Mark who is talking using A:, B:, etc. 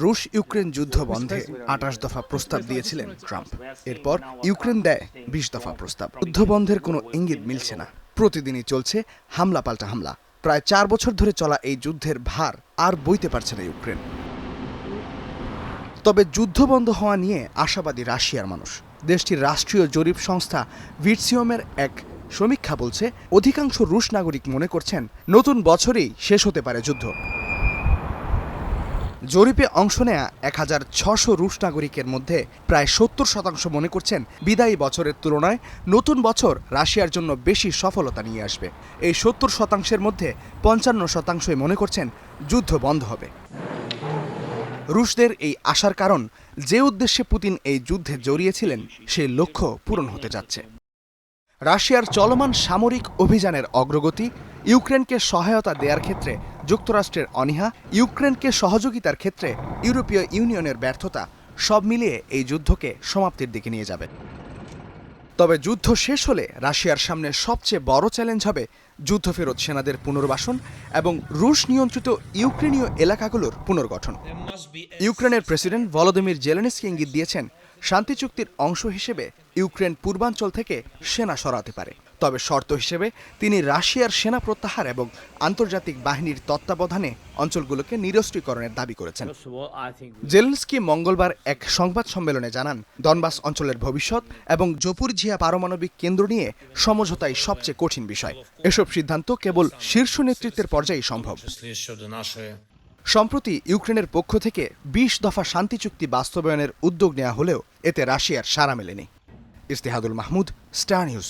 A: রুশ ইউক্রেন যুদ্ধ বন্ধে ২৮ দফা প্রস্তাব দিয়েছিলেন ট্রাম্প। এরপর ইউক্রেন দেয় ২০ দফা প্রস্তাব। যুদ্ধ বন্ধের কোনো ইঙ্গিত মিলছে না। প্রতিদিনই চলছে হামলা পাল্টা হামলা। প্রায় ৪ বছর ধরে চলা এই যুদ্ধের ভার আর বইতে পারছে না ইউক্রেন। তবে যুদ্ধ বন্ধ হওয়া নিয়ে আশাবাদী রাশিয়ার মানুষ। দেশটির রাষ্ট্রীয় জরিপ সংস্থা ভিটসিওমের এক সমীক্ষা বলছে, অধিকাংশ রুশ নাগরিক মনে করছেন নতুন বছরেই শেষ হতে পারে যুদ্ধ। জরিপে অংশ নেয়া ১৬০০ রুশ নাগরিকের মধ্যে প্রায় ৭০% মনে করছেন বিদায়ী বছরের তুলনায় নতুন বছর রাশিয়ার জন্য বেশি সফলতা নিয়ে আসবে। এই ৭০%-এর মধ্যে ৫৫%-ই মনে করছেন যুদ্ধ বন্ধ হবে। রুশদের এই আশার কারণ, যে উদ্দেশ্যে পুতিন এই যুদ্ধে জড়িয়েছিলেন সেই লক্ষ্য পূরণ হতে যাচ্ছে। রাশিয়ার চলমান সামরিক অভিযানের অগ্রগতি, ইউক্রেনকে সহায়তা দেওয়ার ক্ষেত্রে যুক্তরাষ্ট্রের অনীহা, ইউক্রেনকে সহযোগিতার ক্ষেত্রে ইউরোপীয় ইউনিয়নের ব্যর্থতা, সব মিলিয়ে এই যুদ্ধকে সমাপ্তির দিকে নিয়ে যাবে। তবে যুদ্ধ শেষ হলে রাশিয়ার সামনে সবচেয়ে বড় চ্যালেঞ্জ হবে যুদ্ধফেরত সেনাদের পুনর্বাসন এবং রুশ নিয়ন্ত্রিত ইউক্রেনীয় এলাকাগুলোর পুনর্গঠন। ইউক্রেনের প্রেসিডেন্ট ভলোদিমির জেলেনস্কি ইঙ্গিত দিয়েছেন, শান্তি চুক্তির অংশ হিসেবে ইউক্রেন পূর্বাঞ্চল থেকে সেনা সরাতে পারে। তবে শর্ত হিসেবে তিনি রাশিয়ার সেনা প্রত্যাহার এবং আন্তর্জাতিক বাহিনীর তত্ত্বাবধানে অঞ্চলগুলোকে নিরস্ত্রীকরণের দাবি করেছেন। জেলেনস্কি মঙ্গলবার এক সংবাদ সম্মেলনে জানান, দনবাস অঞ্চলের ভবিষ্যৎ এবং জপুরজিয়া পারমাণবিক কেন্দ্র নিয়ে সমঝোতাই সবচেয়ে কঠিন বিষয়। এসব সিদ্ধান্ত কেবল শীর্ষ নেতৃত্বের পর্যায়ে সম্ভব। সম্প্রতি ইউক্রেনের পক্ষ থেকে ২০ দফা শান্তি চুক্তি বাস্তবায়নের উদ্যোগ নেওয়া হলেও এতে রাশিয়ার সাড়া মেলেনি। ইস্তেহাদুল মাহমুদ, স্টার নিউজ।